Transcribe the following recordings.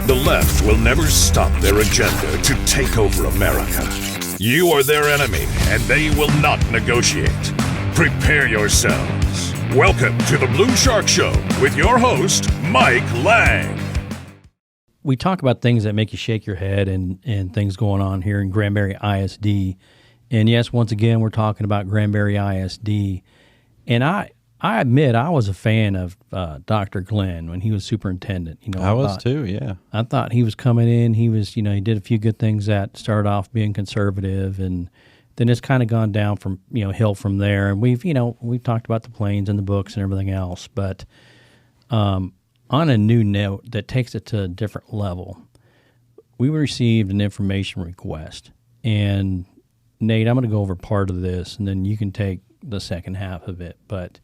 The left will never stop their agenda to take over America. You are their enemy, and they will not negotiate. Prepare yourselves. Welcome to the Blue Shark Show with your host, Mike Lang. We talk about things that make you shake your head and things going on here in Granbury ISD. And yes, once again, we're talking about Granbury ISD. And I admit I was a fan of Dr. Glenn when he was superintendent. I was too, yeah. I thought he was coming in. He was, he did a few good things that started off being conservative, and then it's kind of gone down from, hill from there. And we've talked about the planes and the books and everything else. But on a new note that takes it to a different level, we received an information request. And Nate, I'm going to go over part of this, and then you can take the second half of it. But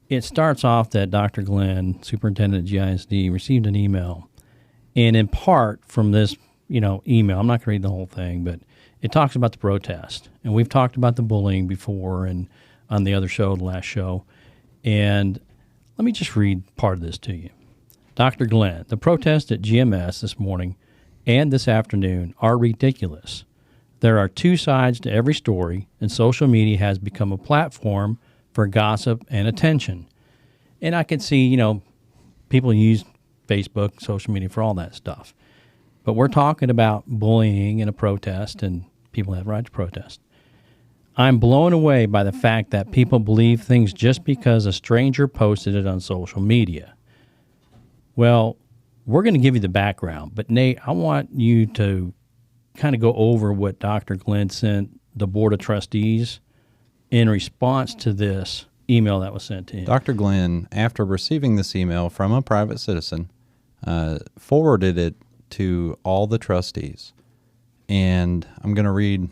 it starts off that Dr. Glenn, superintendent at GISD, received an email. And in part from this, email, I'm not going to read the whole thing, but it talks about the protest. And we've talked about the bullying before and on the other show, the last show. And let me just read part of this to you. Dr. Glenn, the protests at GMS this morning and this afternoon are ridiculous. There are two sides to every story, and social media has become a platform for gossip and attention. And I can see, people use Facebook, social media for all that stuff. But we're talking about bullying in a protest, and people have the right to protest. I'm blown away by the fact that people believe things just because a stranger posted it on social media. Well, we're going to give you the background, but Nate, I want you to kind of go over what Dr. Glenn sent the Board of Trustees in response to this email that was sent to him. Dr. Glenn, after receiving this email from a private citizen, forwarded it to all the trustees. And I'm going to read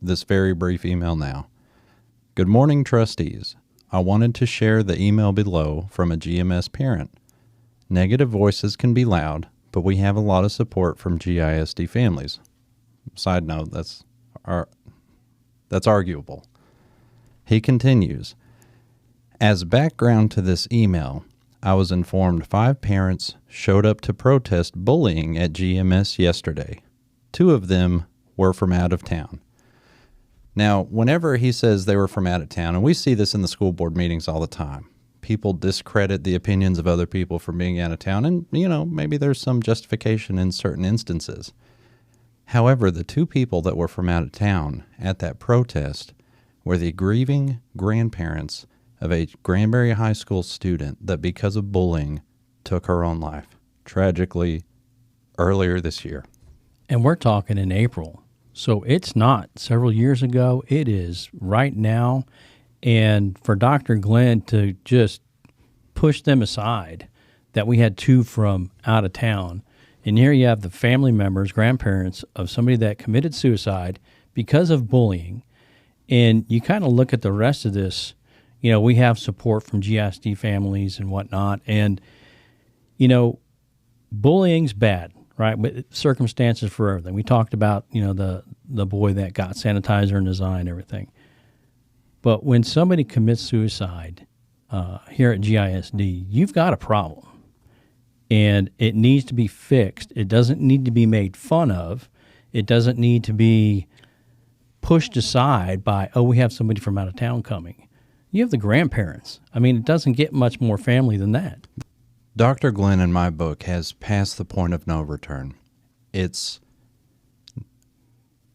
this very brief email now. Good morning, trustees. I wanted to share the email below from a GMS parent. Negative voices can be loud, but we have a lot of support from GISD families. Side note, that's arguable. He continues, as background to this email, I was informed 5 parents showed up to protest bullying at GMS yesterday. 2 of them were from out of town. Now, whenever he says they were from out of town, and we see this in the school board meetings all the time, people discredit the opinions of other people for being out of town, and, maybe there's some justification in certain instances. However, the 2 people that were from out of town at that protest were the grieving grandparents of a Granbury High School student that, because of bullying, took her own life, tragically, earlier this year. And we're talking in April. So it's not several years ago. It is right now. And for Dr. Glenn to just push them aside, that we had 2 from out of town, and here you have the family members, grandparents of somebody that committed suicide because of bullying. And you kind of look at the rest of this, we have support from GISD families and whatnot. And, bullying's bad, right? But circumstances for everything. We talked about, the boy that got sanitizer in his eye and everything. But when somebody commits suicide here at GISD, you've got a problem. And it needs to be fixed. It doesn't need to be made fun of. It doesn't need to be pushed aside by, we have somebody from out of town coming. You have the grandparents. I mean, it doesn't get much more family than that. Dr. Glenn, in my book, has passed the point of no return.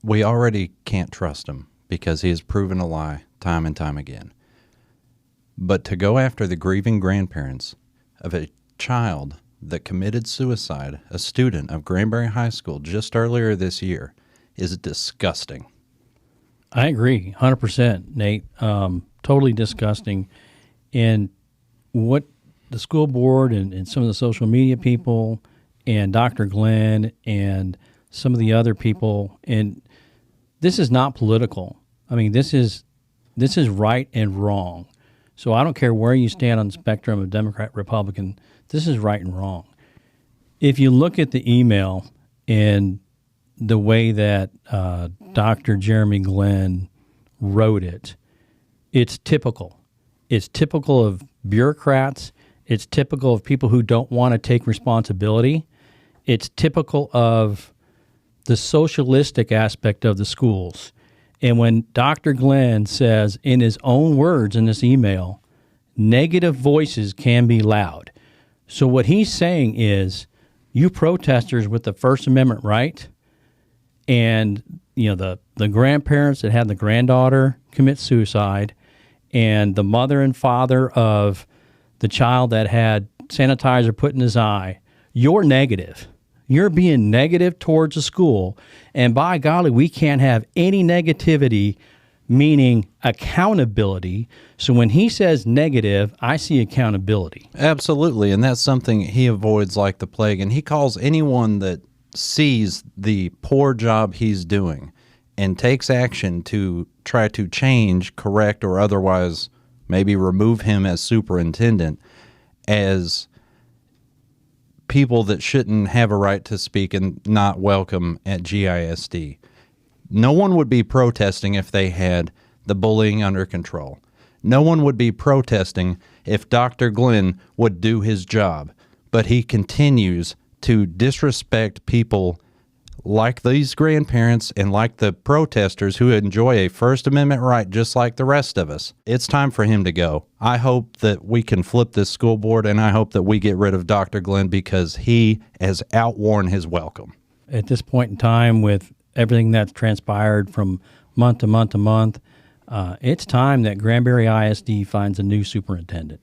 We already can't trust him because he has proven a lie time and time again. But to go after the grieving grandparents of a child that committed suicide, a student of Granbury High School just earlier this year, is disgusting. I agree, 100%, Nate. Totally disgusting. And what the school board and some of the social media people and Dr. Glenn and some of the other people, and this is not political. I mean, this is right and wrong. So I don't care where you stand on the spectrum of Democrat, Republican, this is right and wrong. If you look at the email and the way that Dr. Jeremy Glenn wrote it, it's typical. It's typical of bureaucrats. It's typical of people who don't want to take responsibility. it's typical of the socialistic aspect of the schools. And when Dr. Glenn says in his own words in this email, negative voices can be loud. So what he's saying is, you protesters with the First Amendment right, and the grandparents that had the granddaughter commit suicide, and the mother and father of the child that had sanitizer put in his eye, you're negative. You're being negative towards the school, and by golly, we can't have any negativity, meaning accountability. So when he says negative, I see accountability. Absolutely, and that's something he avoids like the plague, and he calls anyone that sees the poor job he's doing and takes action to try to change, correct, or otherwise maybe remove him as superintendent as people that shouldn't have a right to speak and not welcome at GISD. No one would be protesting if they had the bullying under control. No one would be protesting if Dr. Glenn would do his job, but he continues to disrespect people like these grandparents and like the protesters who enjoy a First Amendment right just like the rest of us. It's time for him to go. I hope that we can flip this school board, and I hope that we get rid of Dr. Glenn because he has outworn his welcome. At this point in time, with everything that's transpired from month to month to month, it's time that Granbury ISD finds a new superintendent.